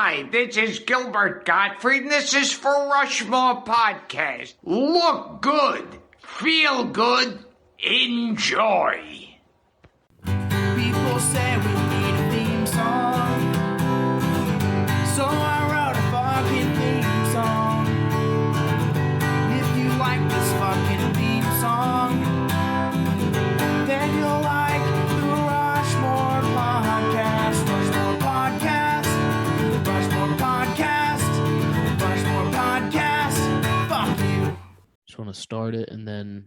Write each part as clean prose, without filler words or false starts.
Hi, this is Gilbert Gottfried, and this is for Rushmore Podcast. Look good, feel good, enjoy. People say we need a theme song, so I wrote a fucking theme song. If you like this fucking theme song, then you'll like the Rushmore Podcast. Rushmore Podcast. Rushmore Podcast. Rushmore Podcast. Fuck you. Just want to start it and then.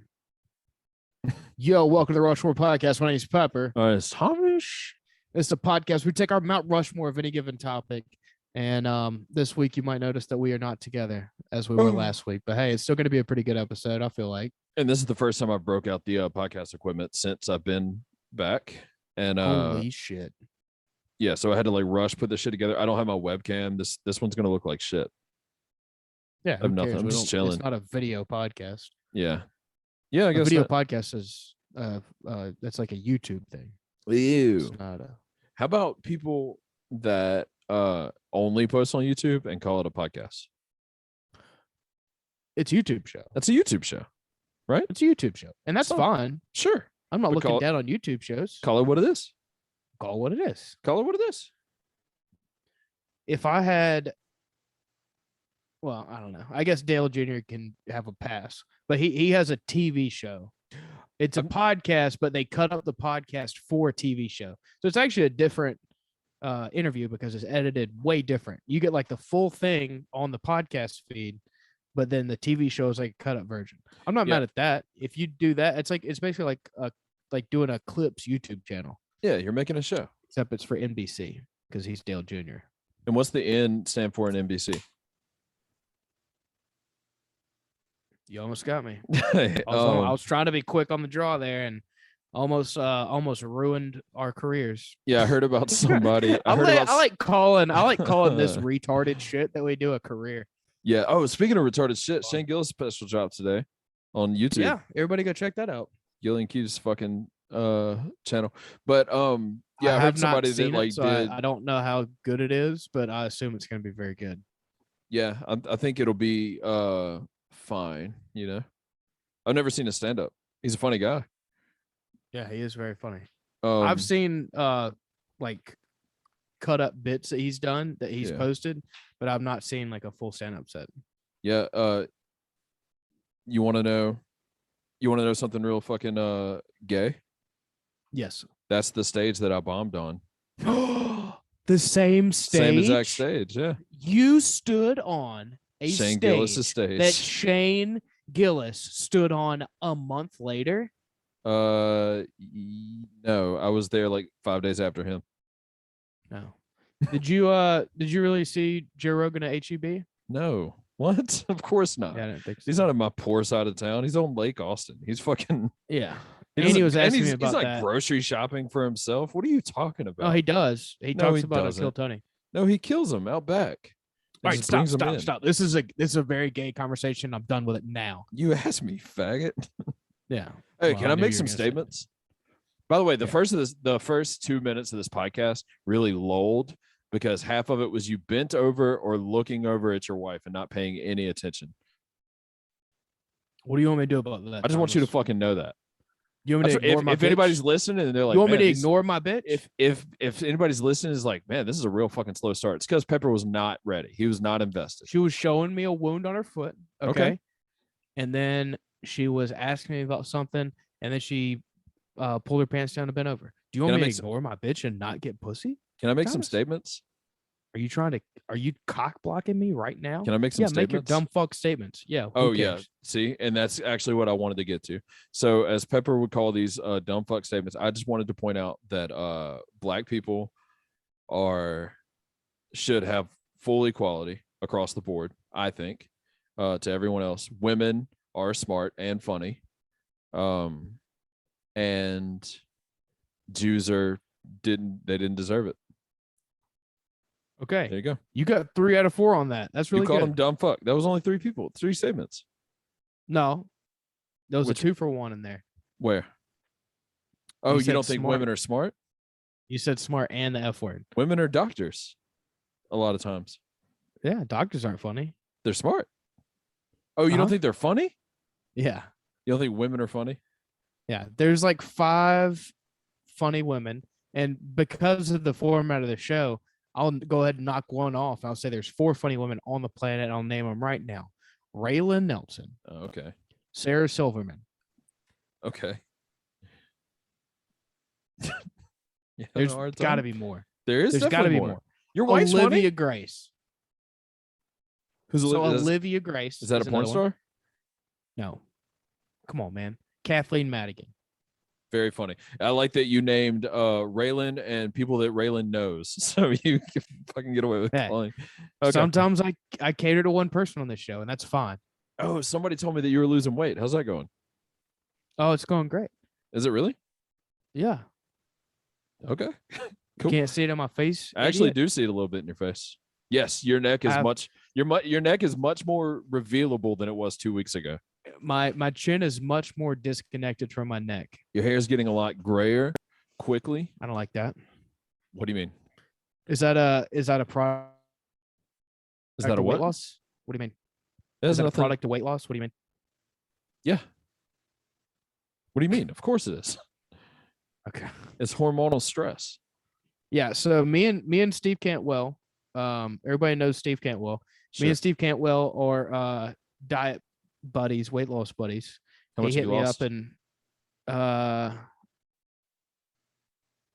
Yo, welcome to the Rushmore Podcast. My name is Pepper. It's Hamish. It's a podcast. We take our Mount Rushmore of any given topic. And this week you might notice that we are not together as we were last week. But hey, it's still going to be a pretty good episode, I feel like. And this is the first time I broke out the podcast equipment since I've been back. And Holy shit. Yeah, so I had to like rush put this shit together. I don't have my webcam. This one's gonna look like shit. Yeah, I have nothing. cares? I'm We just don't- chilling. It's not a video podcast. Yeah. Yeah, I A guess video that. podcast is that's like a YouTube thing. Ew. It's not a How about people that only post on YouTube and call it a podcast? it's a YouTube show. That's a YouTube show, right? It's a YouTube show. And that's Oh. fine. Sure. I'm not But looking call- down on YouTube shows. Call it what it is. Call what it is. Call it what it is. If I had, well, I don't know. I guess Dale Jr. can have a pass, but he has a TV show. It's a podcast, but they cut up the podcast for a TV show. So it's actually a different interview because it's edited way different. You get like the full thing on the podcast feed, but then the TV show is like a cut up version. I'm not Yeah. mad at that. If you do that, it's basically like doing a Clips YouTube channel, Yeah, you're making a show. except it's for NBC because he's Dale Jr. And what's the N stand for in NBC? You almost got me. I was trying to be quick on the draw there and almost ruined our careers. Yeah, I heard about somebody. I like calling this retarded shit that we do a career. Yeah. Oh, speaking of retarded shit, Shane Gillis special drop today on YouTube. Yeah, everybody go check that out. Gillian Q's fucking channel. But yeah, I have heard not somebody seen that like it, so did. I don't know how good it is, but I assume it's going to be very good. Yeah, I think it'll be fine. You know, I've never seen a stand up. He's a funny guy. Yeah, he is very funny. I've I've seen like cut up bits that he's done that he's Yeah. posted, but I've not seen like a full stand up set. Yeah. You want to know? You want to know something real fucking gay? Yes. That's the stage that I bombed on. The same stage. Same exact stage. Yeah. You stood on a Shane stage Gillis' stage. that Shane Gillis stood on a month later. No, I was there like 5 days after him. No. Did you really see Joe Rogan at HEB? No. What? Of course not. Yeah, I didn't think so. He's not in my poor side of town. He's on Lake Austin. He's fucking. Yeah. He And he doesn't- was asking me he's about like that. grocery shopping for himself. What are you talking about? Oh, he does. He No, talks he about doesn't. Kill Tony. No, he kills him out back. All And right, just brings him in. stop. This is a very gay conversation. I'm done with it now. You asked me, faggot. Yeah. Hey, Well, can I I knew make you some were gonna say that. statements? By the way, the Yeah. first 2 minutes of this podcast really lulled because half of it was you bent over or looking over at your wife and not paying any attention. What do you want me to do about that? I just want you to Thomas? fucking know that. You want me to ignore my If bitch? anybody's listening and they're like, you want me "Man, to these- ignore my bitch? if anybody's listening is like, man, this is a real fucking slow start. It's because Pepper was not ready. He was not invested. She was showing me a wound on her foot. Okay. Okay. And then she was asking me about something, and then she pulled her pants down and bent over. Do you want Can I me to make some- ignore my bitch and not get pussy? Can I make some Thomas? statements? Are you cock blocking me right now? Can I make some yeah, statements? make your dumb fuck statements. Yeah. who Oh yeah, cares? see, and that's actually what I wanted to get to. So, as Pepper would call these dumb fuck statements, I just wanted to point out that black people should have full equality across the board. I think to everyone else, women are smart and funny, and Jews didn't deserve it. Okay. There you go. You got 3 out of 4 on that. That's really You called good. them dumb fuck. That was only 3 people, 3 statements. No. There was Which- a 2 for 1 in there. Where? Oh, you said don't think smart. women are smart? You said smart and the F word. Women are doctors. a lot of times. Yeah, doctors aren't funny. They're smart. Oh, you don't Uh-huh. think they're funny? Yeah. You don't think women are funny? Yeah. There's like 5 funny women. And because of the format of the show, I'll go ahead and knock one off. I'll say there's 4 funny women on the planet. And I'll name them right now. Raylan Nelson, Oh, okay. Sarah Silverman. Okay. You having There's a hard got to time? be more. There's There's got to definitely be more. Your wife's Olivia funny? Grace. Who's So Olivia? Olivia Grace. Is that a porn another one. star? No. Come on, man. Kathleen Madigan. Very funny. I like that you named Raylan and people that Raylan knows. So you can fucking get away with Hey, calling. Okay. Sometimes I cater to one person on this show, and that's fine. Oh, somebody told me that you were losing weight. How's that going? Oh, it's going great. Is it really? Yeah. Okay. You Cool. can't see it on my face. I actually idiot. do see it a little bit in your face. Yes, your neck is your neck is much more revealable than it was 2 weeks ago. My chin is much more disconnected from my neck. Your hair is getting a lot grayer quickly. I don't like that. What do you mean? Is that a product? Is that a of weight what? loss? What do you mean? That's Is that a nothing. product of weight loss? What do you mean? Yeah. What do you mean? Of course it is. Okay. It's hormonal stress. Yeah. So me and Steve Cantwell, everybody knows Steve Cantwell. Sure. Me and Steve Cantwell are diet buddies, weight loss buddies. How much He have hit you me lost? up and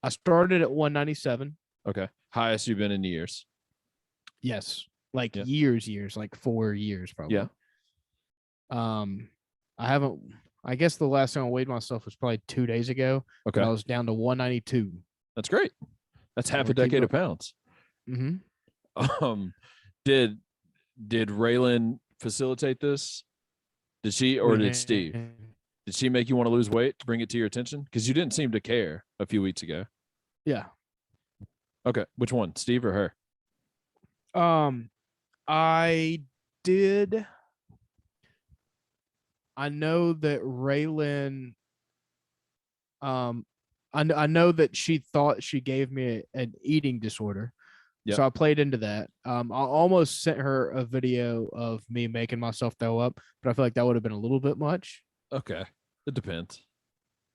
I started at 197. Okay. Highest you've been in years. Yes. Like Yeah. years, like 4 years probably. Yeah. I guess the last time I weighed myself was probably 2 days ago. Okay. I was down to 192. That's great. That's half We'll a keep decade it- of pounds. Mm-hmm. Did Raylan facilitate this? Did she or did Steve? Did she make you want to lose weight to bring it to your attention? Because you didn't seem to care a few weeks ago. Yeah. Okay. Which one? Steve or her? I did. I know that Raylan. I know that she thought she gave me an eating disorder. Yep. So I played into that. I almost sent her a video of me making myself throw up, but I feel like that would have been a little bit much. Okay. It depends.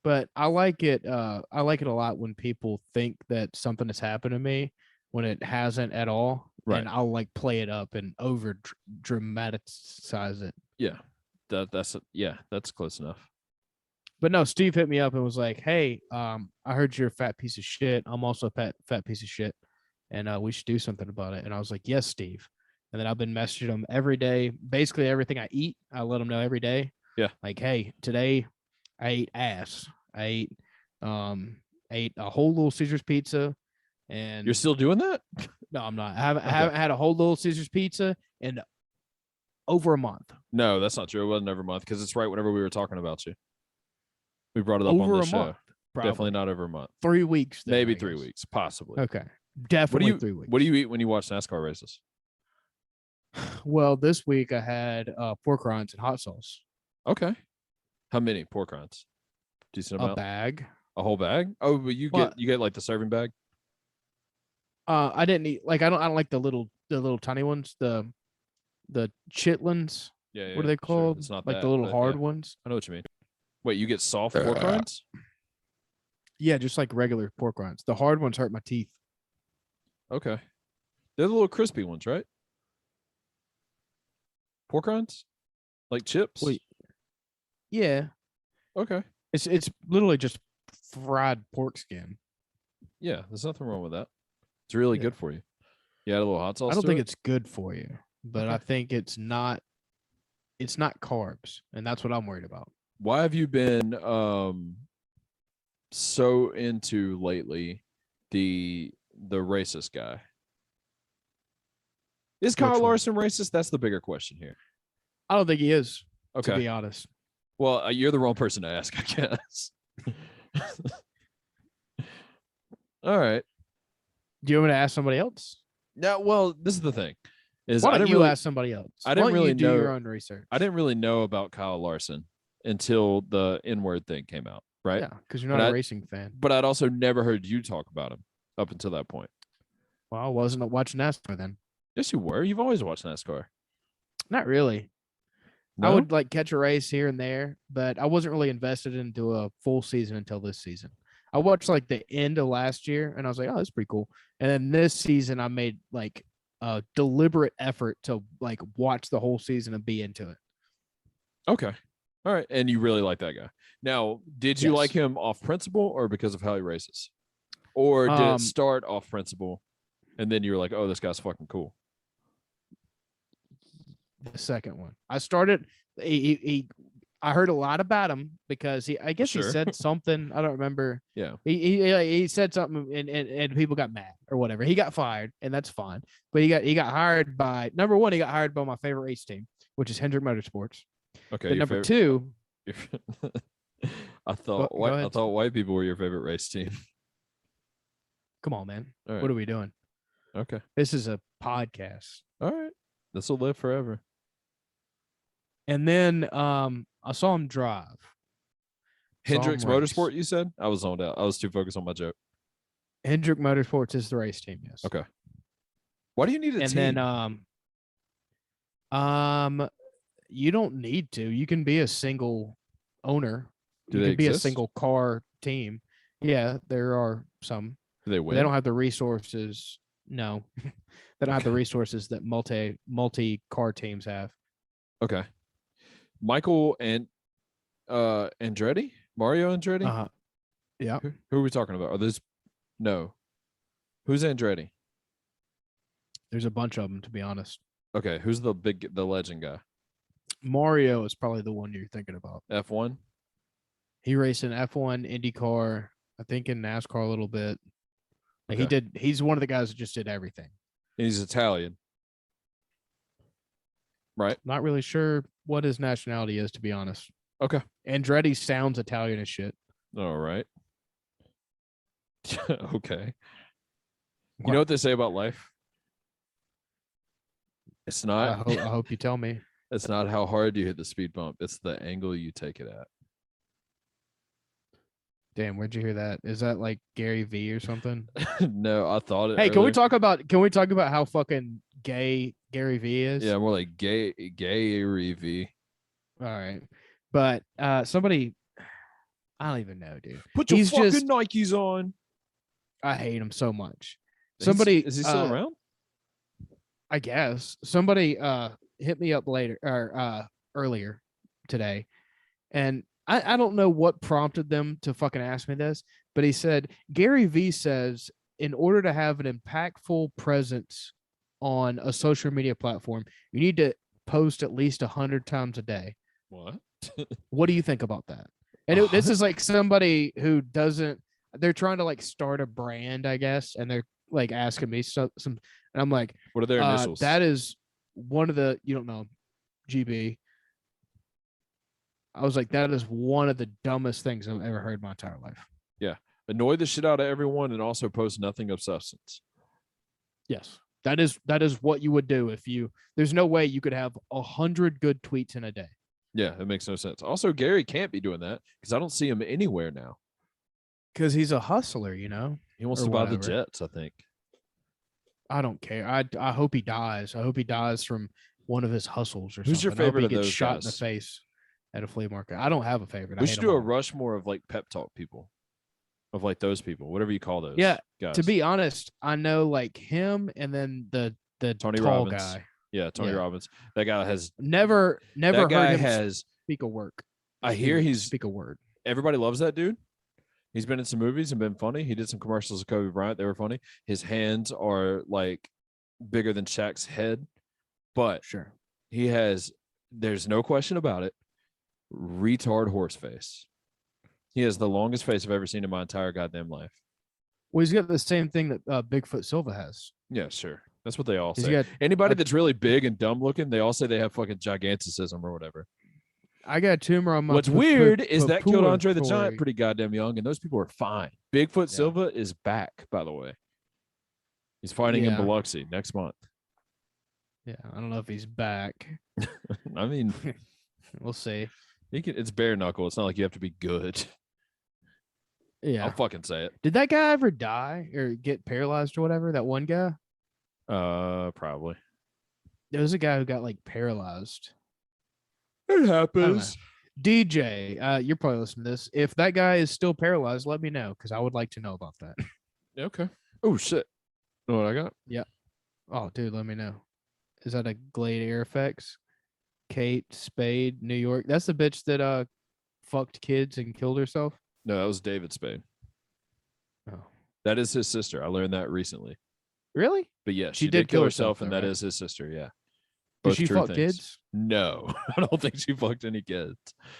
But I like it. I like it a lot when people think that something has happened to me when it hasn't at all. Right. And I'll like play it up and over dramatize it. Yeah. That's close enough. But no, Steve hit me up and was like, "Hey, I heard you're a fat piece of shit. I'm also a fat piece of shit, and we should do something about it." And I was like, "Yes, Steve." And then I've been messaging him every day. Basically, everything I eat, I let him know every day. Yeah. Like, hey, today I ate ass. I ate a whole Little Caesars pizza, and You're still doing that? no, I'm not. I haven't had a whole Little Caesars pizza in over a month. No, that's not true. It wasn't over a month because it's right whenever we were talking about you. We brought it up Over on a this show. month, probably. Definitely not over a month. 3 weeks. then, Maybe I 3 guess. weeks, possibly. Okay, What do definitely you 3 weeks. What do you eat when you watch NASCAR races? Well, this week I had pork rinds and hot sauce. Okay. How many pork rinds? Decent A amount. bag. A whole bag? Oh, but you get like the serving bag. I didn't eat like I don't like the little tiny ones. The chitlins. Yeah. What are they sure. called? It's not like that, the little but hard yeah, ones. I know what you mean. Wait, you get soft pork rinds? Yeah, just like regular pork rinds. The hard ones hurt my teeth. Okay. They're the little crispy ones, right? Pork rinds? Like chips? Wait. Yeah, Okay. it's literally just fried pork skin. Yeah, there's nothing wrong with that. It's really Yeah. good for you. You add a little hot sauce. I don't to think it? it's good for you, but Okay. I think it's not carbs, and that's what I'm worried about. Why have you been so into lately the racist guy? Is Kyle one? Larson racist? That's the bigger question here. I don't think he is, to Okay. be honest. Well, you're the wrong person to ask, I guess. All right. Do you want me to ask somebody else? Now, well, this is the thing. Is Why I don't didn't you really, ask somebody else? I didn't Why don't really you do know- your own research. I didn't really know about Kyle Larson until the N-word thing came out, right? Yeah, because you're not But a I- racing fan. But I'd also never heard you talk about him up until that point. Well, I wasn't watching NASCAR then. Yes, you were. You've always watched NASCAR. Not really. No? I would like catch a race here and there, but I wasn't really invested into a full season until this season. I watched like the end of last year and I was like, oh, that's pretty cool. And then this season I made like a deliberate effort to like watch the whole season and be into it. Okay. All right. And you really like that guy. Now, did you Yes. like him off principle or because of how he races? Or did it start off principle and then you were like, oh, this guy's fucking cool? The second one. I started I heard a lot about him because I guess he Sure. said something. I don't remember. Yeah. He said something and people got mad or whatever. He got fired and that's fine. But he got hired by number one, he got hired by my favorite race team, which is Hendrick Motorsports. Okay. But number two, I thought Go ahead. white people were your favorite race team. come on, man. All right. What are we doing? Okay. This is a podcast. All right. This will live forever. And then I saw him drive. Hendrick's race. Motorsport, you said? I was zoned out. I was too focused on my joke. Hendrick Motorsports is the race team, yes. Okay. Why do you need a And team? then you don't need to. You can be a single owner. Do you they can be a exist? single car team. Yeah, there are some. Do they But win? they don't have the resources. No. They don't have the resources that multi car teams have. Okay. Michael and Andretti? Mario Andretti? Uh-huh. Yeah. Who are we talking about? Are those no. Who's Andretti? There's a bunch of them, to be honest. Okay, who's the legend guy? Mario is probably the one you're thinking about. F1? He raced in F1, IndyCar, I think in NASCAR a little bit. Like Okay. he's one of the guys that just did everything. He's Italian. Right? Not really sure what his nationality is, to be honest. Okay. Andretti sounds Italian as shit. All right. Okay. You know what they say about life? It's I not hope you tell me. it's not how hard you hit the speed bump. It's the angle you take it at. Damn, where'd you hear that? Is that like Gary V or something? No, I thought it. Hey, can we earlier. talk about how fucking gay Gary V is? Yeah, more like gay V. All right. But somebody I don't even know, dude. Put your He's fucking just- Nikes on. I hate him so much. Is Somebody he still around? I guess somebody hit me up earlier today, and I don't know what prompted them to fucking ask me this, but he said Gary V says in order to have an impactful presence on a social media platform, you need to post at least 100 times a day. What? What do you think about that? And this is like somebody who doesn't. They're trying to like start a brand, I guess, and they're like asking me some, and I'm like, What are their initials? that is one of the you don't know, GB. I was like, that is one of the dumbest things I've ever heard in my entire life. Annoy the shit out of everyone and also post nothing of substance. Yes, that is what you would do if you. There's no way you could have 100 good tweets in a day. Yeah, it makes no sense. Also, Gary can't be doing that because I don't see him anywhere now. Because he's a hustler, you know. He wants Or to buy the whatever. Jets, I think. I don't care. I hope he dies. I hope he dies from one of his hustles or Who's your something. I hope favorite he of gets those shot in the guys? face at a flea market. I don't have a favorite. I We hate should them do a all. Rushmore of like pep talk people, of like those people, whatever you call those. Yeah, guys. To be honest, I know like him and then the Tony tall Robbins. guy. Yeah, Tony Yeah. Robbins. That guy has. Never That heard guy him has. speak a word. I hear he's. speak a word. Everybody loves that dude. He's been in some movies and been funny. He did some commercials with Kobe Bryant. They were funny. His hands are like bigger than Shaq's head, but Sure. he has. There's no question about it. Retard horse face. He has the longest face I've ever seen in my entire goddamn life. Well, he's got the same thing that Bigfoot Silva has. Yeah, sure. That's what they all He's say. got. Anybody a- that's really big and dumb looking, they all say they have fucking giganticism or whatever. I got a tumor on my. What's weird is that killed pupillary- Andre the Giant pretty goddamn young, and those people are fine. Bigfoot Yeah. Silva is back, by the way. He's fighting in Yeah. Biloxi next month. Yeah, I don't know if he's back. I mean, We'll see. it's bare knuckle. It's not like you have to be good. Yeah. I'll fucking say it. Did that guy ever die or get paralyzed or whatever? That one guy? Probably. There was a guy who got like paralyzed. It I don't know. happens. DJ, you're probably listening to this. If that guy is still paralyzed, let me know because I would like to know about that. Okay. Oh shit. Know what I got? Oh, dude, let me know. Is that a Glade Air Effects? Kate Spade, New York. That's the bitch that fucked kids and killed herself. No, that was David Spade. Oh, That is his sister. I learned that recently. really? But yeah, She she did did kill kill herself, herself, and though, that right? is his sister. Yeah. Did Both she true fuck things. kids? No, I don't think she fucked any kids.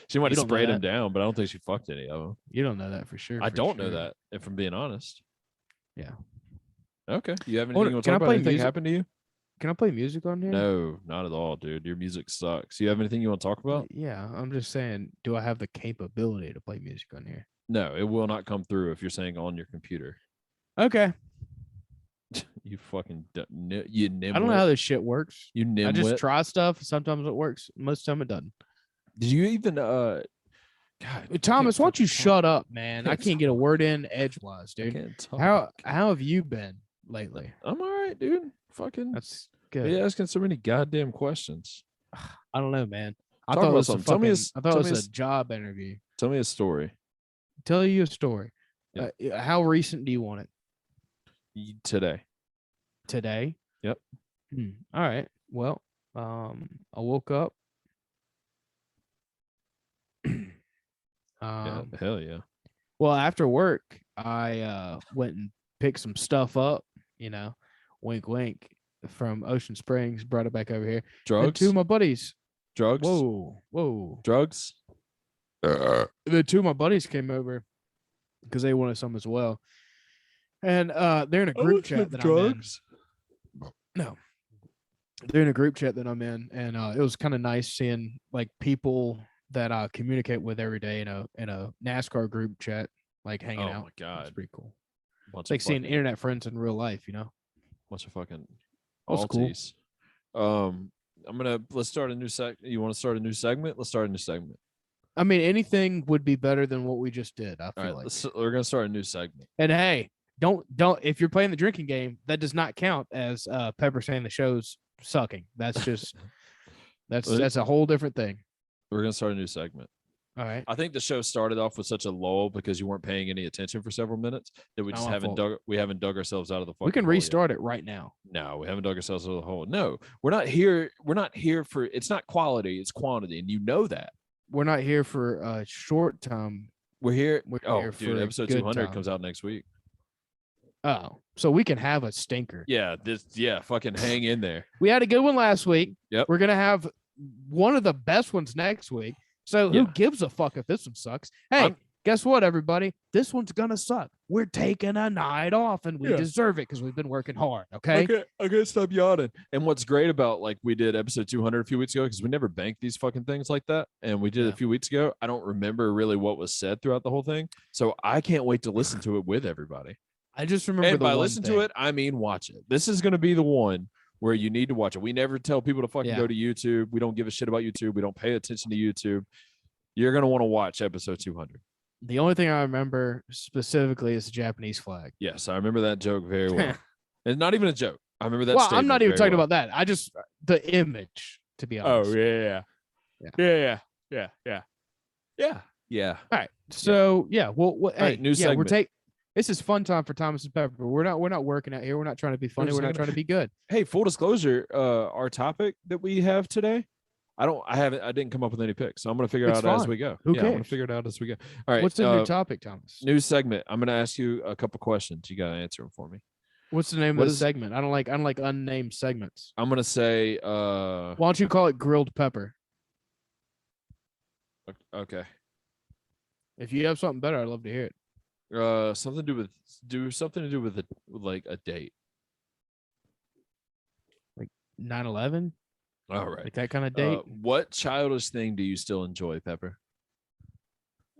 She might You have don't know sprayed them that? down, but I don't think she fucked any of them. You don't know that for sure. I for don't know sure. that, if I'm being honest. Yeah. Okay. You have anything Hold you on, want can to I talk about? play Anything music? happened to you? Can I play music on here? No, not at all, dude. Your music sucks. You have anything you want to talk about? Yeah, I'm just saying, do I have the capability to play music on here? No, it will not come through if you're saying on your computer. Okay. You fucking you nimwit. I don't know how this shit works. You nimwit. I just try stuff. Sometimes it works. Most of the time it doesn't. Did you even God, Thomas, why don't you shut up, man? I Can't can't get a talk. word in edgewise, I dude. can't talk. How have you been lately? I'm all right, dude. Fucking That's good. you asking so many goddamn questions. I don't know, man. I Talk thought it about was a something. Tell me fucking, a- I thought tell it me was a- a job interview. Tell me a story. Tell you a story. Yeah. How recent do you want it? Today. Today? Yep. All right. Well, I woke up. Yeah, hell yeah. Well, after work, I went and picked some stuff up, wink, wink, from Ocean Springs, brought it back over here. And Drugs? two of my buddies. Drugs? Whoa. Drugs? The two of my buddies came over because they wanted some as well. And they're in a group chat that I'm in. No. They're in a group chat that I'm in, and it was kind of nice seeing like people that I communicate with every day in a NASCAR group chat, like hanging Oh out. my god. It's pretty cool. Bunch It's like of seeing fucking- internet friends in real life, Bunch of fucking That's cool. alties. Let's start a new You want to start a new segment? Let's start a new segment. I mean, anything would be better than what we just did. I All feel right, like. we're gonna start a new segment. And hey, don't if you're playing the drinking game, that does not count as Pepper saying the show's sucking. That's just that's a whole different thing. We're gonna start a new segment. All right. I think the show started off with such a lull because you weren't paying any attention for several minutes that we Not just my haven't fault. dug ourselves out of the fucking We can hole yet. restart it right now. No, we haven't dug ourselves out of the hole. No, we're not here. We're not here for it's not quality, it's quantity, and you know that. We're not here for a short time. We're here. We're Oh, here dude, for a episode good 200 time. comes out next week. Oh, so we can have a stinker. Yeah, fucking hang in there. We had a good one last week. Yep. We're gonna have one of the best ones next week. So Yeah. who gives a fuck if this one sucks? Hey, I'm- guess what, everybody? This one's gonna suck. We're taking a night off, and we Yeah. deserve it because we've been working hard. Okay. I can't stop yawning. And what's great about like we did episode 200 a few weeks ago because we never banked these fucking things like that, and we did it Yeah. a few weeks ago. I don't remember really what was said throughout the whole thing, so I can't wait to listen to it with everybody. I just remember And the by one listen thing. to it, I mean watch it. This is going to be the one where you need to watch it. We never tell people to fucking Yeah. go to YouTube. We don't give a shit about YouTube. We don't pay attention to YouTube. You're going to want to watch episode 200. The only thing I remember specifically is the Japanese flag. Yes, I remember that joke very well. And not even a joke. I remember that. Well, I'm statement not even very talking well. about that. I just the image, to be honest. Yeah. All right. So yeah, well, hey, right, new we're segment. This is fun time for Thomas and Pepper. We're not working out here. We're not trying to be funny. just We're not hanging trying to be good. Hey, full disclosure, our topic that we have today, I didn't come up with any picks, so I'm gonna figure it It's out as fine. we go. Who I'm gonna cares? figure it out as we go. All right. What's the new topic, Thomas? New segment. I'm gonna ask you a couple questions. You gotta answer them for me. What's the name What of the is- segment? I don't like unnamed segments. I'm gonna say Why don't you call it grilled pepper? okay. If you have something better, I'd love to hear it. Something to do with like a date. 9/11, All right. like that kind of date. What childish thing do you still enjoy, Pepper?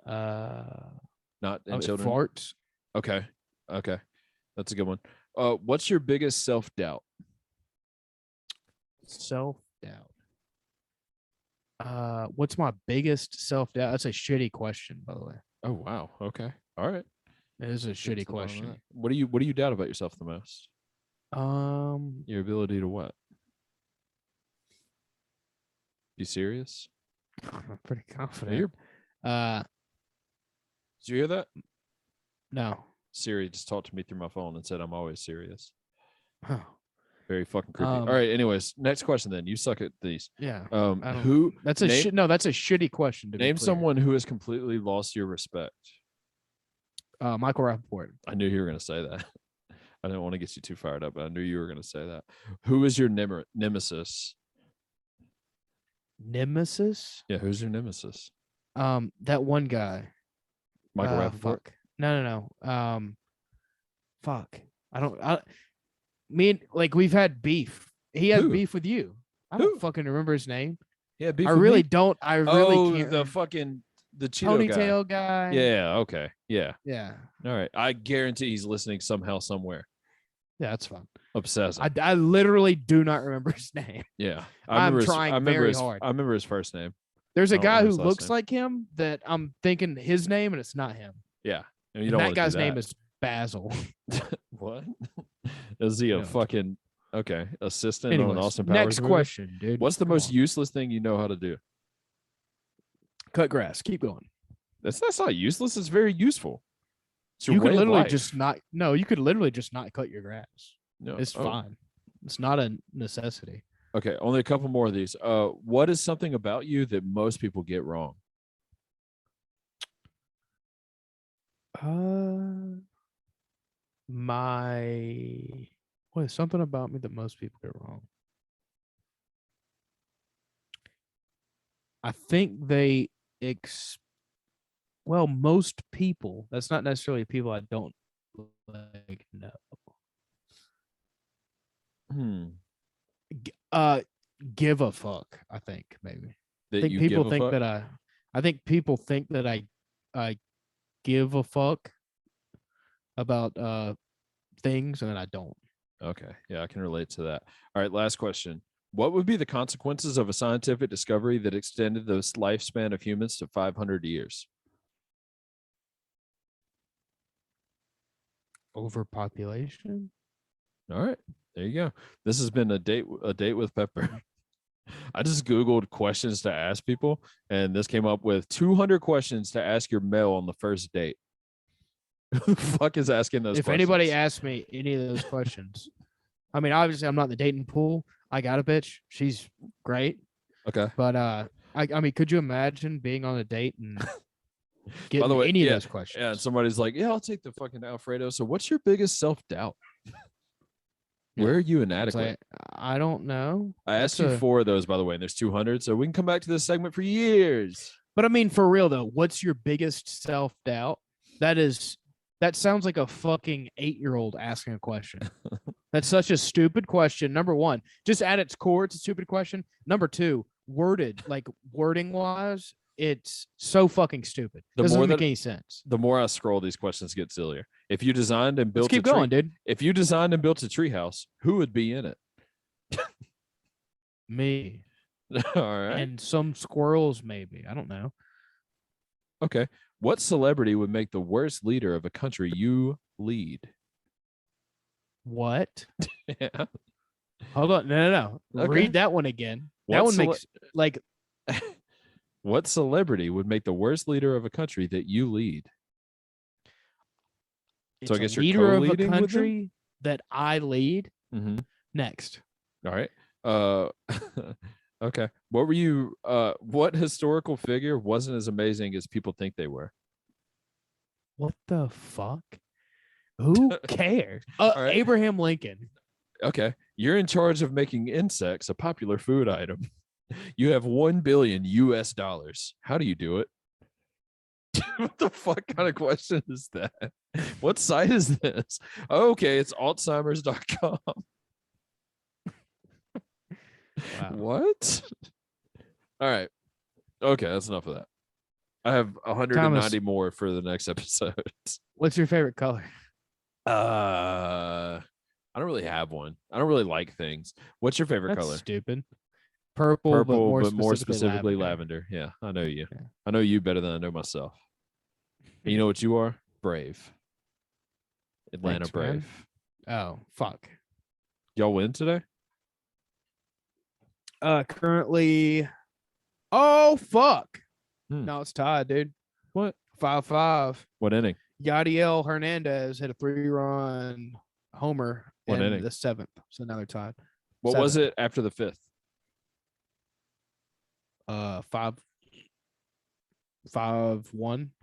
Not in children. Farts. Okay. That's a good one. What's your biggest self-doubt? Self-doubt. What's my biggest self-doubt? That's a shitty question, by the way. Oh wow. Okay. All right. It is a Get to shitty the bottom of question. that. What do you doubt about yourself the most? Your ability to what? Be serious? I'm pretty No, confident. did you hear that? No. Siri just talked to me through my phone and said I'm always serious. Oh, Very fucking creepy. All right. Anyways, next question. Then you suck at these. yeah. I don't- Who? That's a name, no. That's a shitty question. To be name clear. someone who has completely lost your respect. Michael Rappaport. I knew you were going to say that. I didn't want to get you too fired up, but I knew you were going to say that. Who is your nemesis? Nemesis. Yeah, who's your nemesis? That one guy. Michael Rappaport. Fuck. No. Fuck. Me and we've had beef. He has Who? beef with you. I Who? don't fucking remember his name. Yeah, beef I with really me? don't. I really can't. the fucking the Cheeto ponytail guy. Yeah. Okay. Yeah. Yeah. All right. I guarantee he's listening somehow, somewhere. Yeah, that's fun. Obsessing. I literally do not remember his name. Yeah. I'm trying very hard. I remember his first name. There's I a don't guy remember who his last looks name. like him that I'm thinking his name and it's not him. Yeah. And you And don't that wanna do guy's that. name is Basil. What? Is he a No. fucking assistant on Anyways, Austin Powers? next movie? question, dude. What's the Come most on. useless thing you know how to do? Cut grass? Keep going. That's not useless. It's very useful. It's your You could way of literally life. just not. No, you could literally just not cut your grass. No. It's Oh, fine. It's not a necessity. Okay, only a couple more of these. What is something about you that most people get wrong? What is something about me that most people get wrong? I think most people, that's not necessarily people I don't know. Give a fuck, I think maybe. That I think you people give a think fuck? that I think people think that I give a fuck about things and then I don't. Okay, yeah, I can relate to that. All right, last question. What would be the consequences of a scientific discovery that extended the lifespan of humans to 500 years? Overpopulation? All right, there you go. This has been a date with Pepper. I just Googled questions to ask people, and this came up with 200 questions to ask your male on the first date. Who the fuck is asking those If questions? anybody asks me any of those questions, I mean, obviously I'm not in the dating pool. I got a bitch. She's great. Okay. But I mean, could you imagine being on a date and getting By the way, any yeah, of those questions? Yeah, and somebody's like, "Yeah, I'll take the fucking Alfredo." So, what's your biggest self-doubt? Yeah. Where are you It's inadequate? like, I don't know. I asked That's you 4 of those, by the way, and there's 200, so we can come back to this segment for years. But I mean, for real though, what's your biggest self-doubt? That sounds like a fucking 8-year-old asking a question. That's such a stupid question. Number one, just at its core, it's a stupid question. Number two, wording wise, it's so fucking stupid. Doesn't make any sense. The more I scroll, these questions get sillier. If you designed and built Let's keep going, dude. If you designed and built a treehouse, who would be in it? Me. All right. And some squirrels, maybe. I don't know. Okay. What celebrity would make the worst leader of a country you lead? What? Yeah. Hold on. No. Okay. Read that one again. What That one cele- makes like What celebrity would make the worst leader of a country that you lead? it's So I a guess you're leader of a co-leading with them? country that I lead. Mm-hmm. Next. All right. Okay. What were you? What historical figure wasn't as amazing as people think they were? What the fuck? Who cares? right. Abraham Lincoln. Okay. You're in charge of making insects a popular food item. You have $1 billion US. How do you do it? What the fuck kind of question is that? What site is this? Okay, it's Alzheimer's.com. Wow. What? All right. Okay, that's enough of that. I have 190 more for the next episode. What's your favorite color? I don't really have one. I don't really like things. What's your favorite That's color? stupid. Purple, But more specifically lavender. Yeah, I know you. Yeah. I know you better than I know myself. And you know what you are? Brave. Atlanta Thanks, man. Brave. Oh, fuck. Y'all win today? Currently. Oh, fuck. Hmm. No, it's tied, dude. What? 5-5. What inning? Yadiel Hernandez hit a 3-run homer What in inning? the 7th. So now they're tied. What was 7th. it after the 5th? 5-1,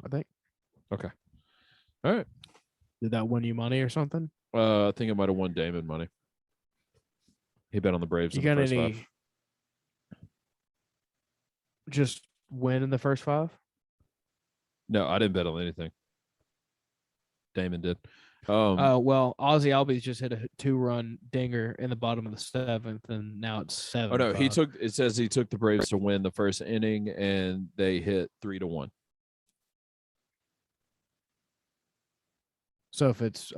I think. Okay. All right. Did that win you money or something? I think I might have won Damon money. He bet on the Braves You in the got first any? 5. Just win in the first 5? No, I didn't bet on anything. Damon did. Well, Ozzy Albies just hit a 2-run dinger in the bottom of the 7th, and now it's 7. Oh no, it says he took the Braves to win the first inning, and they hit 3-1. So if it's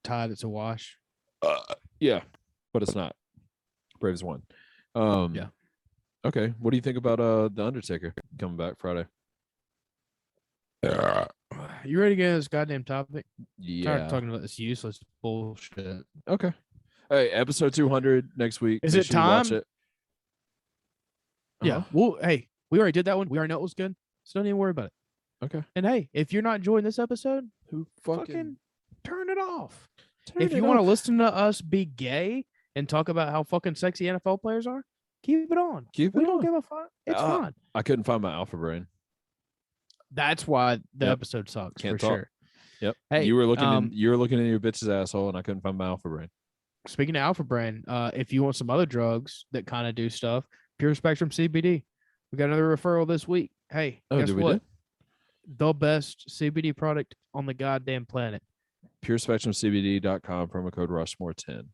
tied, it's a wash. Yeah, but it's not. Braves won. Yeah. Okay. What do you think about the Undertaker coming back Friday? You ready to get into this goddamn topic? Tired Yeah. of talking about this useless bullshit. Okay. Hey, episode 200 next week. Is Make it sure you watch time? it. Yeah. Well, hey, we already did that one. We already know it was good. So don't even worry about it. Okay. And hey, if you're not enjoying this episode, Who fucking turn it off. turn If it you want to off? listen to us be gay and talk about how fucking sexy NFL players are, keep it on. Keep We it don't on. give a fuck. It's Uh, fine. I couldn't find my alpha brain. That's why the Yep. episode sucks Can't for talk. sure. Yep. Hey, you were looking in your bitch's asshole, and I couldn't find my alpha brain. Speaking of Alpha Brain, if you want some other drugs that kind of do stuff, Pure Spectrum CBD. We got another referral this week. Hey, Oh, guess did we what? The best CBD product on the goddamn planet. PureSpectrumCBD.com, promo code Rushmore10.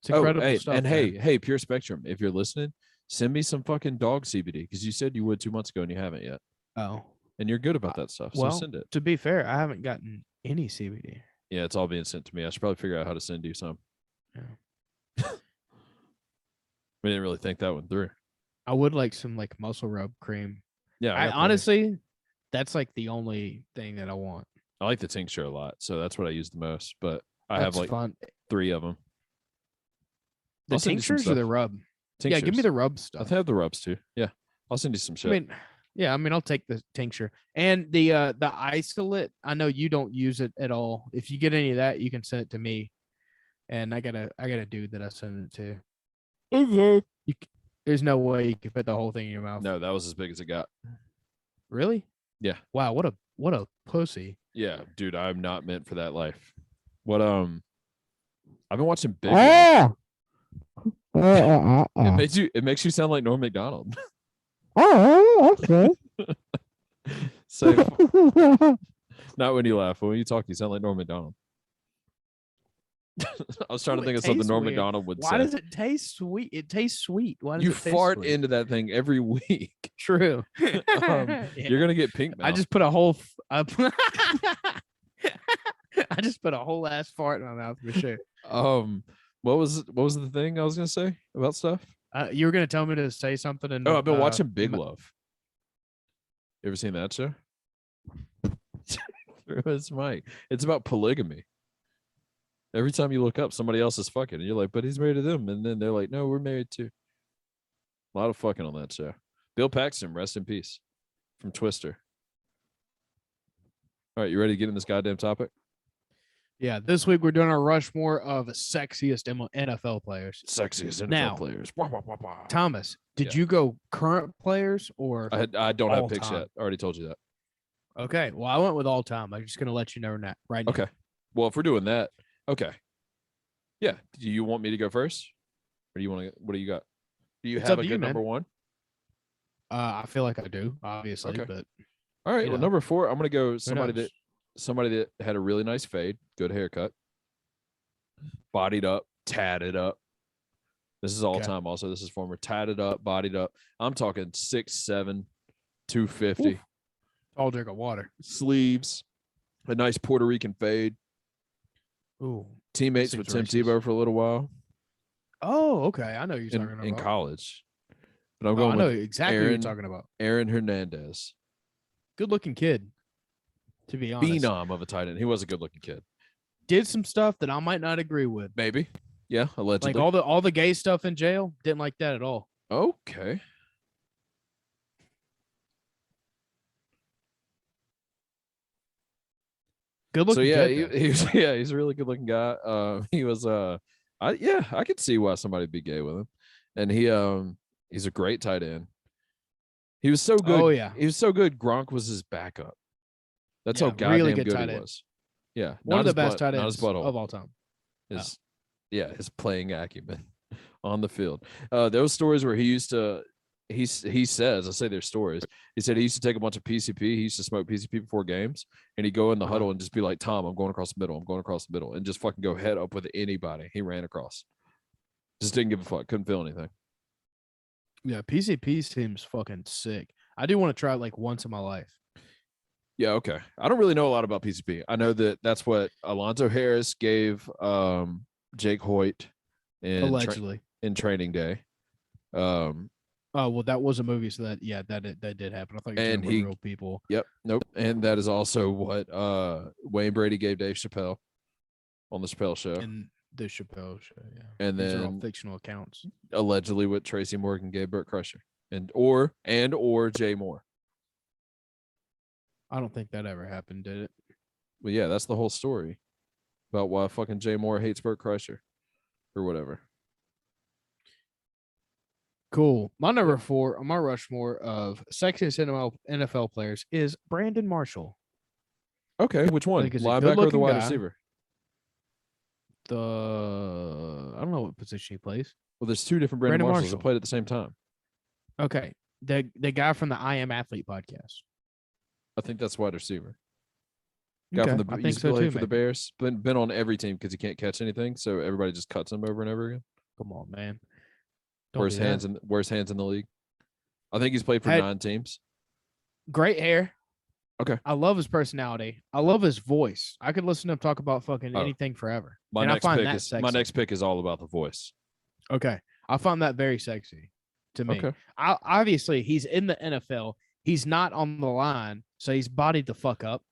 It's incredible hey, stuff. and man. hey, Pure Spectrum, if you're listening, send me some fucking dog CBD because you said you would 2 months ago and you haven't yet, Oh, and you're good about that stuff. So well, send it. to be fair, I haven't gotten any CBD. Yeah, it's all being sent to me. I should probably figure out how to send you some. Yeah. We didn't really think that one through. I would like some like muscle rub cream. Yeah, I got plenty. honestly, that's like the only thing that I want. I like the tincture a lot, so that's what I use the most. But I have That's like fun. 3 of them. The I'll send you some tinctures or the stuff. rub? Yeah, give me Tinctures. the rub I stuff. have the rubs too. Yeah, I'll send you some shit. I mean, I'll take the tincture and the isolate. I know you don't use it at all. If you get any of that, you can send it to me. And I got a dude that I send it to. There's no way you can put the whole thing in your mouth. No, that was as big as it got. Really? Yeah. Wow, what a pussy. Yeah, dude, I'm not meant for that life. What I've been watching Big Love. It makes you sound like Norm Macdonald. So not when you laugh, but when you talk, you sound like Norm Macdonald. I was trying to think of something Norm Macdonald would Why say. does it taste sweet? It tastes sweet. Why does You it taste fart sweet? into that thing every week. True. Yeah. You're gonna get pink mouth. I just put a whole I just put a whole ass fart in my mouth for sure. What was the thing I was gonna say about stuff? You were gonna tell me to say something, and I've been watching Big Love. You ever seen that show? It's Mike. It's about polygamy. Every time you look up, somebody else is fucking, and you're like, "But he's married to them," and then they're like, "No, we're married too." A lot of fucking on that show. Bill Paxton, rest in peace, from Twister. All right, you ready to get in this goddamn topic? Yeah, this week we're doing our Rushmore of sexiest NFL players. Sexiest NFL Now, players. Thomas, did Yeah. you go current players or? I don't have picks all-time? yet. I already told you that. Okay, well I went with all time. I'm just gonna let you know right now. Okay. Well, if we're doing that, okay. Yeah. Do you want me to go first? Or do you want to? What do you got? Do you It's have up a to good you, man. number one? I feel like I do, obviously, Okay. but All right. You Well, know. number 4, I'm gonna go knows? somebody that had a really nice fade, good haircut, bodied up, tatted up. This is all Okay. time. Also, this is former tatted up, bodied up. I'm talking 6'7", 250, Oof. I'll drink of water. sleeves, a nice Puerto Rican fade. Ooh. Teammates Seems with Tim racist. Tebow for a little while Oh, okay. I know who you're talking about. in college. But I'm Oh, I going know with exactly who you're Aaron- talking about. Aaron Hernandez. Good looking kid, to be honest. Phenom of a tight end. He was a good looking kid. did some stuff that I might not agree with. Maybe. Yeah, allegedly. Like all the gay stuff in jail, didn't like that at all. Okay. Good looking. So yeah, kid, he's a really good looking guy. He was I could see why somebody'd be gay with him. And he's a great tight end. He was so good. Oh, yeah. He was so good. Gronk was his backup. That's how goddamn really good tight he end. was. Yeah. One of the best tight not ends his butthole. of all time. His playing acumen on the field. Those stories where he used to he says, I say there's stories. He said he used to take a bunch of PCP. He used to smoke PCP before games, and he'd go in the huddle and just be like, Tom, I'm going across the middle. I'm going across the middle, and just fucking go head up with anybody. He ran across. Just didn't give a fuck. Couldn't feel anything. Yeah, PCP seems fucking sick. I do want to try it like once in my life. Yeah, okay. I don't really know a lot about PCP. I know that that's what Alonzo Harris gave Jake Hoyt Allegedly in training day. Oh, well, that was a movie, so that did happen. I thought you were talking about real people. Yep, nope. And that is also what Wayne Brady gave Dave Chappelle on the Chappelle show. And the Chappelle show, yeah. And these then are all fictional accounts. Allegedly what Tracy Morgan gave Burt Crusher. Or Jay Moore. I don't think that ever happened, did it? Well, yeah, that's the whole story about why fucking Jay Moore hates Burt Crusher or whatever. Cool. My number 4 on my Rushmore of sexiest NFL players is Brandon Marshall. Okay, which one? Like, he's a Linebacker or the good-looking wide guy. receiver? I don't know what position he plays. Well, there's two different Brandon Marshalls that played at the same time. Okay. The guy from the I Am Athlete podcast. I think that's wide receiver. Guy Okay, from the I think used to so play too, for the maybe. Bears. Been on every team because he can't catch anything, so everybody just cuts him over and over again. Come on, man. Don't Worst do hands that. in the league. I think he's played for 9 teams. Great hair. Okay. I love his personality. I love his voice. I could listen to him talk about fucking anything forever. My and next I find pick that is sexy. my next pick is all about the voice. Okay. I find that very sexy to me. Okay. Obviously, he's in the NFL. He's not on the line, so he's bodied the fuck up.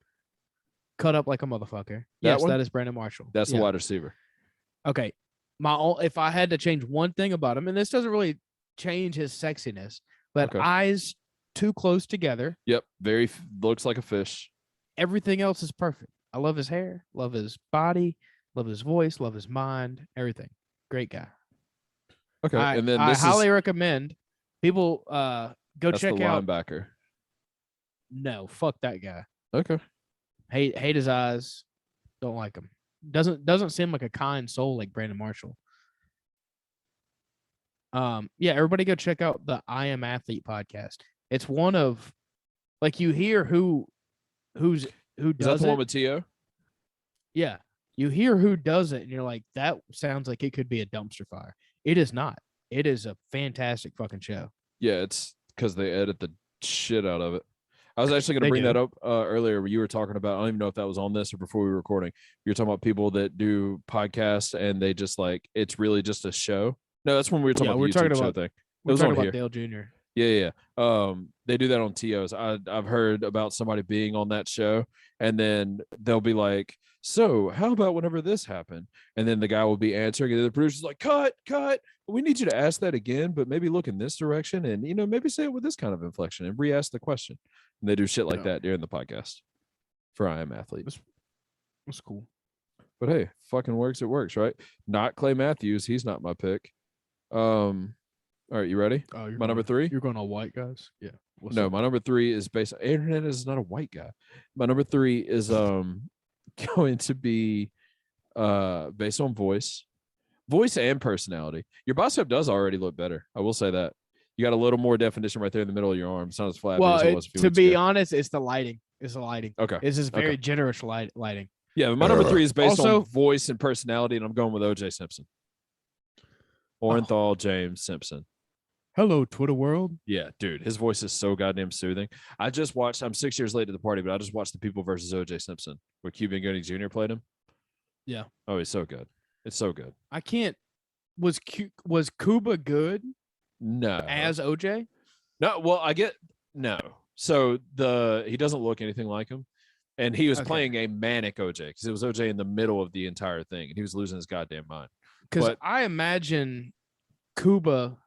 Cut up like a motherfucker. Yes, that is Brandon Marshall. That's the wide receiver. Okay. If I had to change one thing about him, and this doesn't really change his sexiness, but eyes too close together. Yep. Looks like a fish. Everything else is perfect. I love his hair, love his body, love his voice, love his mind, everything. Great guy. Okay. And then I highly recommend people go check the out linebacker. No, fuck that guy. Okay. Hate his eyes. Don't like him. Doesn't seem like a kind soul like Brandon Marshall. Yeah, everybody go check out the I Am Athlete podcast. It's one of, like, you hear who does Is that the one with T.O.? Yeah. You hear who does it, and you're like, that sounds like it could be a dumpster fire. It is not. It is a fantastic fucking show. Yeah, it's because they edit the shit out of it. I was actually going to bring that up earlier when you were talking about, I don't even know if that was on this or before we were recording. You were talking about people that do podcasts and they just like, it's really just a show. No, that's when we were talking about the YouTube show thing. We're talking about Dale Jr. Yeah. They do that on TOs. I've heard about somebody being on that show, and then they'll be like, so how about whenever this happened? And then the guy will be answering, and the producer's like, cut. We need you to ask that again, but maybe look in this direction, and maybe say it with this kind of inflection and re-ask the question. And they do shit like that during the podcast for I Am Athlete. That's cool. But hey, fucking works. It works, right? Not Clay Matthews. He's not my pick. All right, you ready? My number 3? You're going all white guys? Yeah. No, my number 3 is based. Hernandez is not a white guy. My number 3 is going to be based on voice and personality. Your bicep does already look better. I will say that. You got a little more definition right there in the middle of your arm. It's not as flat as it was a few to weeks be ago. honest, it's the lighting. Okay. It's just very generous lighting. Yeah, my number 3 is based on voice and personality, and I'm going with O.J. Simpson. Orenthal James Simpson. Hello, Twitter world. Yeah, dude, his voice is so goddamn soothing. I'm 6 years late to the party, but I just watched The People versus O.J. Simpson, where Cuba Gooding Jr. played him. Yeah. Oh, he's so good. It's so good. I can't. Was Cuba good? No. As OJ? No. Well, I get no. So he doesn't look anything like him, And he was Okay. playing a manic OJ because it was OJ in the middle of the entire thing, and he was losing his goddamn mind. Because But- I imagine Cuba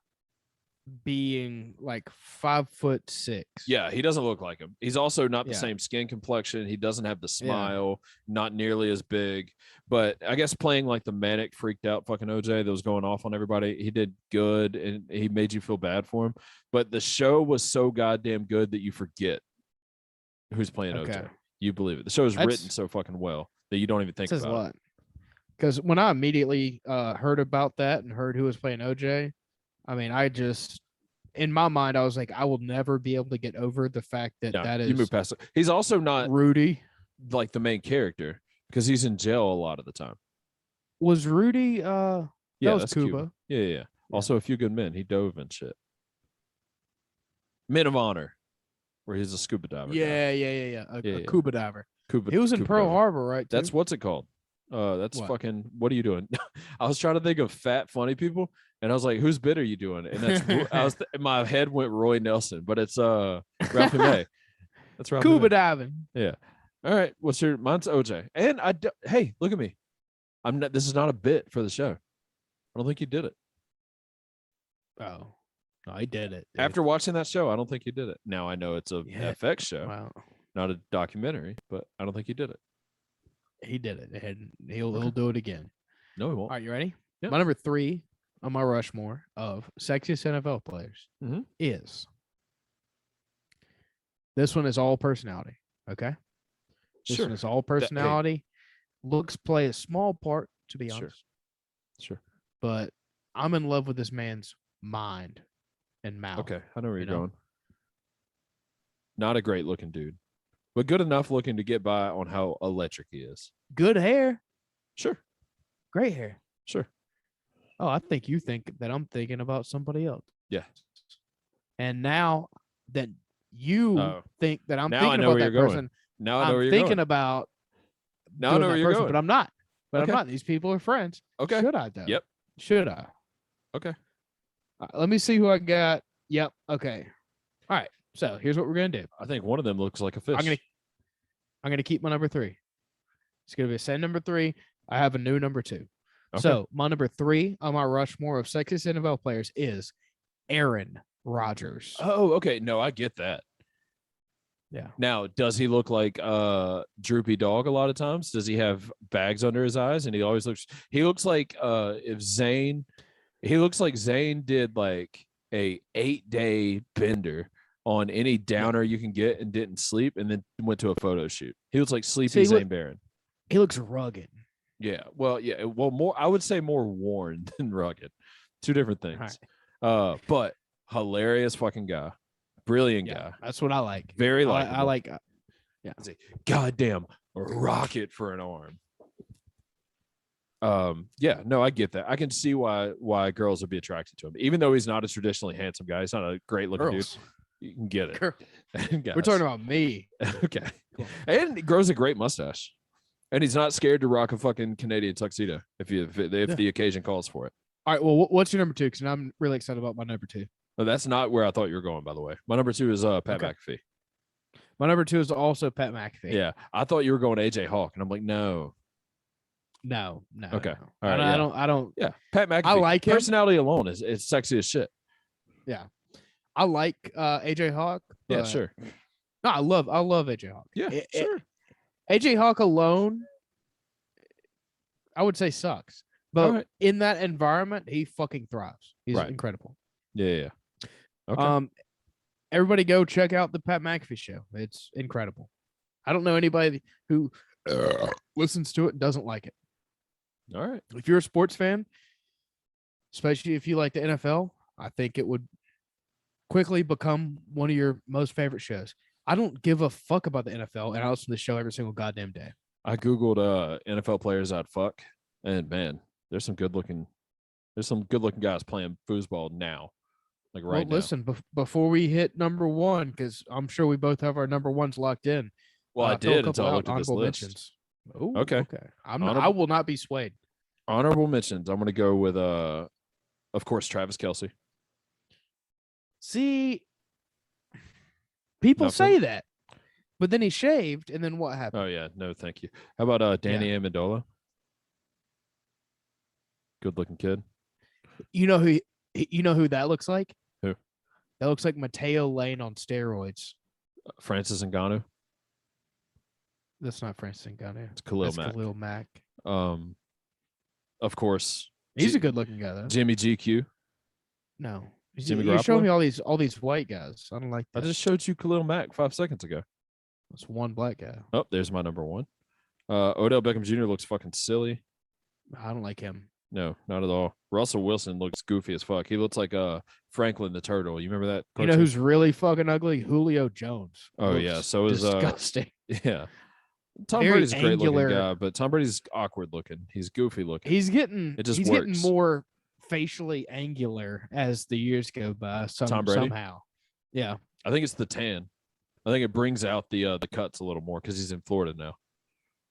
being like 5'6". Yeah, he doesn't look like him. He's also not the Yeah. same skin complexion. He doesn't have the smile, not nearly as big. But I guess playing like the manic, freaked out fucking OJ that was going off on everybody, he did good and he made you feel bad for him. But the show was so goddamn good that you forget who's playing Okay. OJ. You believe it. The show is That's- written so fucking well that you don't even think Says a about it. lot. Because when I immediately heard about that and heard who was playing OJ, I mean, I just in my mind I was like, I will never be able to get over the fact that Yeah, that you move is past it. He's also not Rudy. like the main character because he's in jail a lot of the time. Was Rudy? Yeah, that was that's Cuba. Yeah. Also, A Few Good Men. He dove and shit. Men of Honor, where he's a scuba diver. guy. Yeah. A Yeah, yeah. Cuba diver. Cuba, He was in Cuba Pearl diver. Harbor, right? That's too? what's it called? That's What? fucking. What are you doing? I was trying to think of fat, funny people, and I was like, "Whose bit are you doing?" And that's my head went Roy Nelson, but it's Ralphie May. That's Ralphie Cuba May. diving. Yeah. All right. What's your? Mine's OJ. And hey, look at me. I'm not. This is not a bit for the show. I don't think you did it. Oh, no, he did it. dude. After watching that show, I don't think you did it. Now I know it's a Yeah. FX show, Wow, not a documentary, but I don't think you did it. he did it, and he'll Okay. do it again. No, he won't. All right, you ready? Yeah. My number 3 on my Rushmore of sexiest NFL players Mhm. is. This one is all personality. Okay. This Sure. one is all personality. Looks play a small part, to be Sure. honest. Sure. But I'm in love with this man's mind and mouth. Okay. I know where you you're know? going. Not a great looking dude, but good enough looking to get by on how electric he is. Good hair. Sure. Great hair. Sure. Oh, I think you think that I'm thinking about somebody else. Yeah. And now that you Oh. think that I'm Now I thinking know about where that you're going. person, Now I know I'm where you're thinking going. about Now I doing know that where you're person, going. but I'm not. But Okay. I'm not. These people are friends. Okay. Should I though? Yep. Should I? Okay. Let me see who I got. Yep. Okay. All right. So here's what we're gonna do. I think one of them looks like a fish. I'm gonna keep my number 3. It's gonna be the same number 3. I have a new number 2. Okay. So my number 3 on my Rushmore of sexiest NFL players is Aaron Rodgers. Oh, okay. No, I get that. Yeah. Now, does he look like droopy dog a lot of times? Does he have bags under his eyes? And he looks like he looks like Zane did like a 8-day bender on any downer you can get and didn't sleep and then went to a photo shoot. He looks like sleepy See, Zane Barron. He looks rugged. Yeah. Well, yeah. Well, more, I would say more worn than rugged. Two different things. Right. But hilarious fucking guy. Brilliant Yeah, guy. that's what I like. Very I likable. like. Goddamn rocket for an arm. Yeah, no, I get that. I can see why girls would be attracted to him, even though he's not a traditionally handsome guy. He's not a great looking Girls. dude. You can get it. Girl. We're Guys. talking about me. Okay, Cool. and he grows a great mustache, and he's not scared to rock a fucking Canadian tuxedo if the occasion calls for it. All right. Well, what's your number 2? Because I'm really excited about my number 2. But that's not where I thought you were going, by the way. My number 2 is Pat Okay. McAfee. My number 2 is also Pat McAfee. Yeah, I thought you were going AJ Hawk, and I'm like, no. No. Okay. no. All right, I don't. Yeah, Pat McAfee. I like him. Personality alone is sexy as shit. I like AJ Hawk. Yeah, but- sure. No, I love AJ Hawk. Yeah, sure. AJ Hawk alone, I would say sucks. But All right. in that environment, he fucking thrives. He's Right. incredible. Yeah. Okay. Everybody go check out the Pat McAfee show. It's incredible. I don't know anybody who listens to it and doesn't like it. All right. If you're a sports fan, especially if you like the NFL, I think it would quickly become one of your most favorite shows. I don't give a fuck about the NFL, and I listen to the show every single goddamn day. I googled NFL players I'd fuck, and man, there's some good looking guys playing foosball now, like right now. Listen, before we hit number 1, because I'm sure we both have our number 1s locked in. Well, I throw a did until I couple looked at this honorable list. mentions. Ooh, Okay. Okay. I will not be swayed. Honorable mentions. I'm gonna go with of course, Travis Kelce. See, people Nothing. say that, But then he shaved, and then what happened? Oh yeah, no, thank you. How about Danny Amendola? Good looking kid. You know who that looks like? Who? That looks like Mateo Lane on steroids. Francis Ngannou. That's not Francis Ngannou. It's Khalil That's Mack. Khalil Mack. Of course. He's a good looking guy though. Jimmy GQ. No. Jimmy You're showing Garoppolo? me all these white guys. I don't like I that. just showed you Khalil Mack 5 seconds ago. That's one black guy. Oh, there's my number one. Odell Beckham Jr. looks fucking silly. I don't like him. No, not at all. Russell Wilson looks goofy as fuck. He looks like Franklin the Turtle. You remember that? You know who's really fucking ugly? Julio Jones. Oh yeah, so is disgusting. yeah. Tom Very Brady's a great angular. looking guy, but Tom Brady's awkward looking. He's goofy looking. He's getting It just he's getting works. more facially angular as the years go by. Tom Brady? Somehow. Yeah. I think it's the tan. I think it brings out the cuts a little more because he's in Florida now.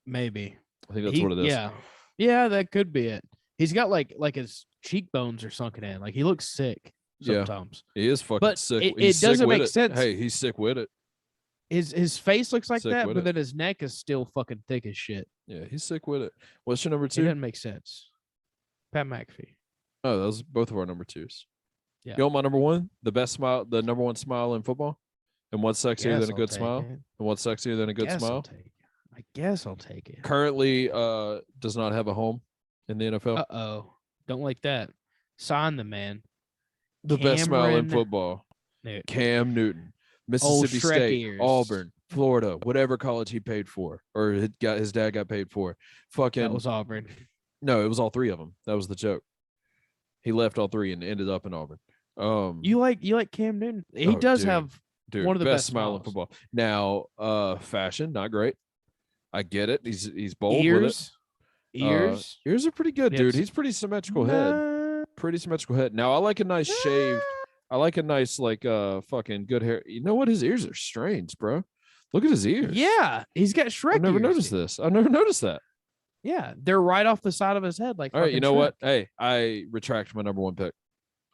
Maybe. I think that's what it is. Yeah. Yeah, that could be it. He's got like his cheekbones are sunken in. Like he looks sick Yeah. sometimes. He is fucking But sick. it He's sick doesn't with make it. sense. Hey, he's sick with it. His face looks like Sick that, with but it. then his neck is still fucking thick as shit. Yeah, he's sick with it. What's your number It two? doesn't make sense. Pat McAfee. Oh, those are both of our number twos. Yeah. You know my number one? The best smile, the number one smile in football? And what's sexier Guess than a I'll good take smile? it. And what's sexier than a good Guess I'll smile? take it. I guess I'll take it. Currently does not have a home in the NFL. Uh-oh. Don't like that. Sign the man. The best smile in Cameron football. Newton. Cam Newton. Old Mississippi Shrek State, ears. Auburn, Florida, whatever college he paid for or his dad got paid for. Fucking That was Auburn. no, it was all three of them. That was the joke. He left all three and ended up in Auburn. You like Cam Newton? He Oh, does dude. have Dude, one of the best smile in smiles. football. Now, fashion, not great. I get it. He's bold with it. Ears. Ears are pretty good, Yeah, dude. it's- He's pretty symmetrical head. Nah. Pretty symmetrical head. Now I like a nice shaved. I like a nice like fucking good hair. You know what? His ears are strange, bro. Look at his ears. Yeah, he's got Shrek. I've never ears, noticed dude. this. I've never noticed that. Yeah, they're right off the side of his head. Like, All right, you fucking know what? Shrek. Hey, I retract my number one pick.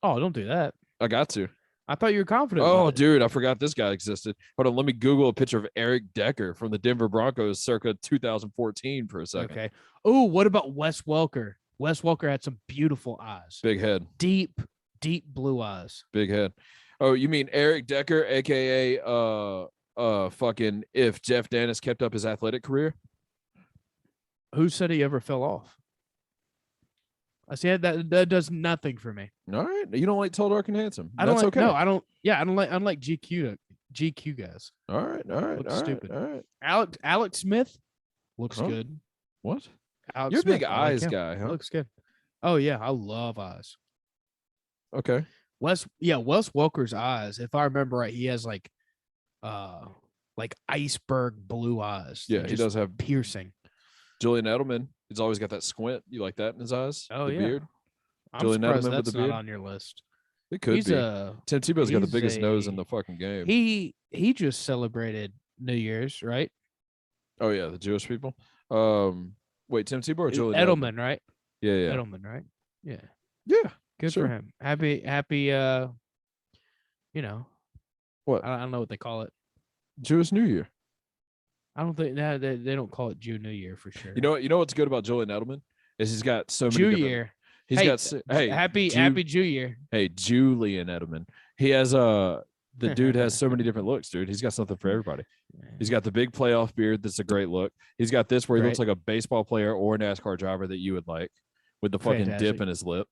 Oh, don't do that. I got to. I thought you were confident. Oh, with it. dude, I forgot this guy existed. Hold on, let me Google a picture of Eric Decker from the Denver Broncos circa 2014 for a second. Okay. Oh, what about Wes Welker? Wes Welker had some beautiful eyes. Big head. Deep blue eyes. Big head. Oh, you mean Eric Decker, aka fucking if Jeff Dennis kept up his athletic career? Who said he ever fell off? I said that does nothing for me. All right. You don't like tall, dark, and handsome. I don't That's like, okay. No, I don't. Yeah, I don't like GQ guys. All right. Looks All right. stupid. All right. Alex Smith looks Huh? good. What? Alex You're a big Smith, I like eyes him. guy, huh? Looks good. Oh yeah, I love eyes. Okay. Wes Welker's eyes. If I remember right, he has like iceberg blue eyes. Yeah, They're he just does have piercing. Julian Edelman. He's always got that squint. You like that in his eyes? Oh The yeah. beard. I'm Julian surprised Edelman with that's the not beard? on your list. It could He's be. a Tim Tebow's got the he's biggest nose in a- the fucking game. he just celebrated New Year's, right? Oh yeah, the Jewish people. Wait, Tim Tebow or Julian Edelman, right? Yeah, yeah, Edelman, right? Yeah. yeah. Good Sure. for him. Happy you know. What? I don't know what they call it. Jewish New Year. I don't think they don't call it Jew New Year for sure. You know what's good about Julian Edelman is he's got so many. Jew different- Year. He's Hey, got hey happy Jew Year. Hey, Julian Edelman. He has the dude has so many different looks, dude. He's got something for everybody. He's got the big playoff beard that's a great look. He's got this where he looks Right. like a baseball player or a NASCAR driver that you would like with the fucking Fantastic. dip in his lip.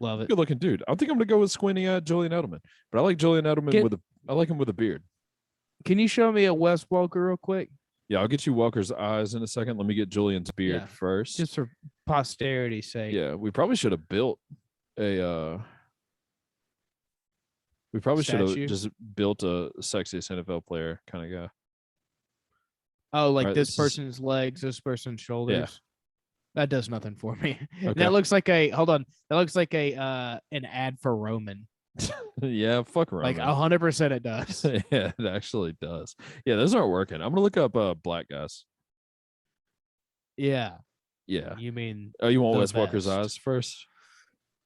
Love it. Good looking dude. I think I'm gonna go with squinty Julian Edelman. But I like Julian Edelman I like him with a beard. Can you show me a Wes Welker real quick? Yeah, I'll get you Welker's eyes in a second. Let me get Julian's beard Yeah, first. Just for posterity's sake. Yeah, we probably should have built a we probably should have Statue? just built a sexiest NFL player kind of guy. Oh, like Right, this this is- person's legs, this person's shoulders. That does nothing for me. Okay. That looks like a hold on. That looks like a an ad for Roman. Yeah, fuck around. Like 100% it does. Yeah, it actually does. Yeah, those aren't working. I'm gonna look up black guys. Yeah. Yeah. You mean Oh, you want the Wes Welker's best. eyes first?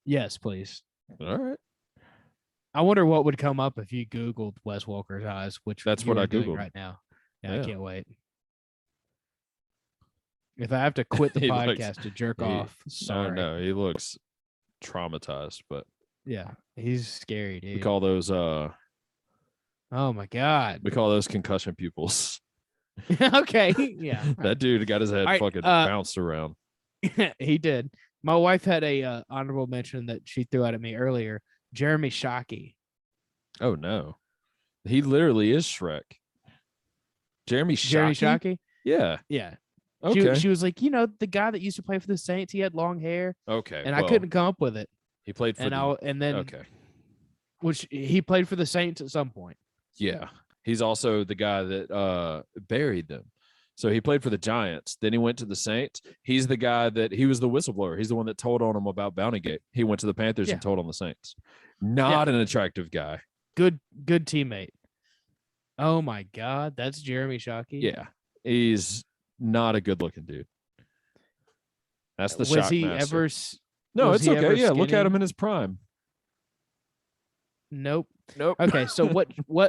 yes, please. All right. I wonder what would come up if you Googled Wes Welker's eyes, which That's you what are I doing Googled. right now. Yeah, Yeah. I can't wait. If I have to quit the He podcast looks- to jerk he- off, No, sorry. no, he looks traumatized, but Yeah, he's scary, we dude. call those Oh my god. concussion pupils. Okay, yeah. That dude got his head All right, fucking bounced around. He did. My wife had a honorable mention that she threw out at me earlier. Jeremy Shockey. Oh no. He literally is Shrek. Jeremy Jeremy Shockey? Shockey? Yeah. Yeah. Okay. She was like, the guy that used to play for the Saints, he had long hair, Okay. and I couldn't come up with it. He played for And then Okay. which he played for the Saints at some point. Yeah. He's also the guy that buried them. So he played for the Giants. Then he went to the Saints. He's the guy he was the whistleblower. He's the one that told on him about Bountygate. He went to the Panthers and told on the Saints. Not an attractive guy. Good teammate. Oh my God, that's Jeremy Shockey. Yeah. He's not a good looking dude. That's the Was shock he master. ever? No, was it's he ever okay. Yeah, look at skinny? him in his prime. Nope. Nope. Okay, so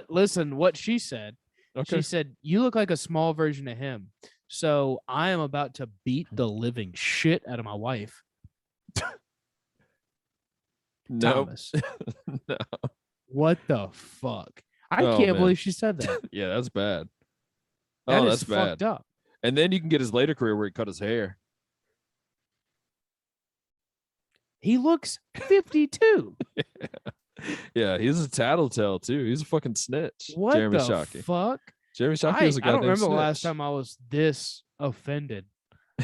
listen, what she said. Okay. She said, "You look like a small version of him." So I am about to beat the living shit out of my wife. Nope. Thomas. No. What the fuck? I Oh, can't man. believe she said that. Yeah, that's bad. That Oh, is that's bad. fucked up. And then you can get his later career where he cut his hair. He looks 52. Yeah, he's a tattletale too. He's a fucking snitch. What Jeremy the Shockey. fuck? Jeremy Shockey I was a don't goddamn remember the snitch. last time I was this offended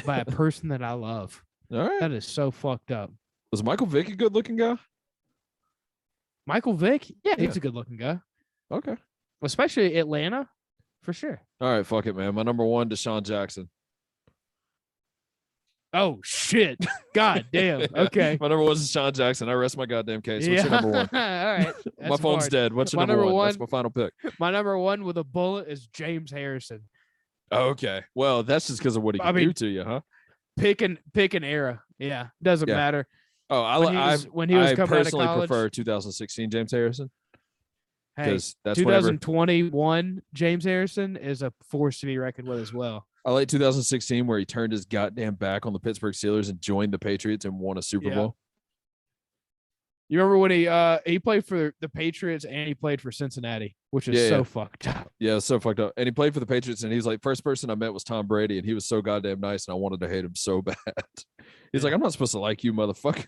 by a person that I love. All right. That is so fucked up. Was Michael Vick a good looking guy? Michael Vick? Yeah, Yeah. he's a good looking guy. Okay. Especially Atlanta, for sure. All right, fuck it, man. My number one, Deshaun Jackson. Oh shit. God damn. Okay. My number one is Deshaun Jackson. I rest my goddamn case. What's your number one? All right. My That's phone's hard. dead. What's your My number number one? That's one- my final pick. My number one with a bullet is James Harrison. Okay. Well, that's just because of what he I can mean- do to you, huh? Pick an era. Yeah. Doesn't Yeah. matter. Oh, When he was I coming out of personally college. prefer 2016 James Harrison Hey, because that's whenever 2021 James Harrison is a force to be reckoned with as well. I like 2016 where he turned his goddamn back on the Pittsburgh Steelers and joined the Patriots and won a Super Yeah. Bowl. You remember when he played for the Patriots and he played for Cincinnati, which is Yeah, so yeah. fucked up. Yeah, it's so fucked up. And he played for the Patriots, and he's like, first person I met was Tom Brady, and he was so goddamn nice, and I wanted to hate him so bad. He's like, I'm not supposed to like you, motherfucker.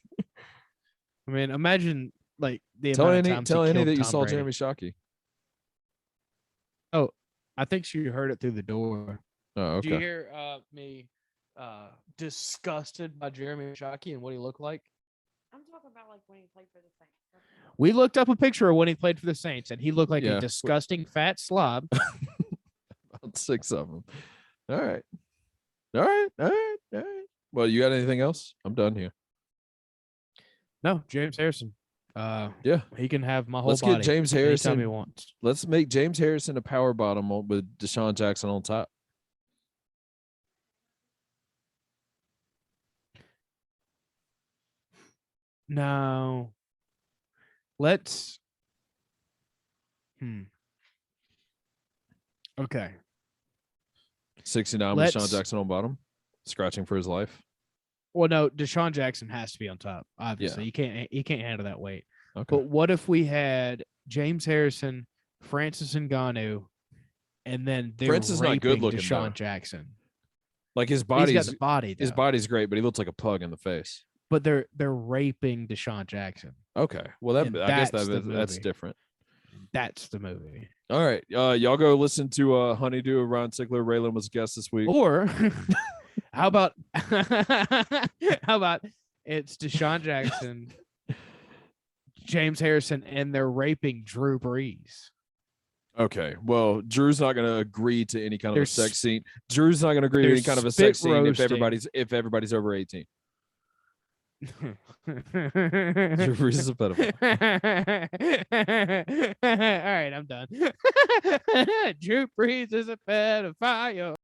I mean, imagine like the Tell amount of Annie, times tell he Annie killed that you Tom saw Brady. Jeremy Shockey. I think she heard it through the door. Oh, Did you okay. hear me disgusted by Jeremy Shockey and what he looked like? I'm talking about like when he played for the Saints. We looked up a picture of when he played for the Saints, and he looked like Yeah. a disgusting fat slob. About 6 of them. All right. All right. All right. All right. Well, you got anything else? I'm done here. No, James Harrison. Yeah. He can have my whole Let's body. get James anytime Harrison. he wants. Let's make James Harrison a power bottom with Deshaun Jackson on top. No. Let's. Okay. 69 with Deshaun Let's- Jackson on bottom, scratching for his life. Well, no, Deshaun Jackson has to be on top. Obviously, he can't handle that weight. Okay. But what if we had James Harrison, Francis Ngannou, and then they're Francis is not good raping looking, Deshaun though. Jackson? Like his He's got body's the body, his though. body's great, but he looks like a pug in the face. But they're raping Deshaun Jackson. Okay. Well, that And I guess that's the that's movie. different. That's the movie. All right. Y'all go listen to Honeydew. Ryan Sickler. Raylan was a guest this week. Or how about it's Deshaun Jackson, James Harrison, and they're raping Drew Brees. Okay. Well, Drew's not going to agree to any kind of They're a sex scene. Drew's not going to agree to they're any kind of a spit sex scene roasting. if everybody's over 18. Drew All Brees is a pedophile. right, I'm done. Drew Brees is a pedophile.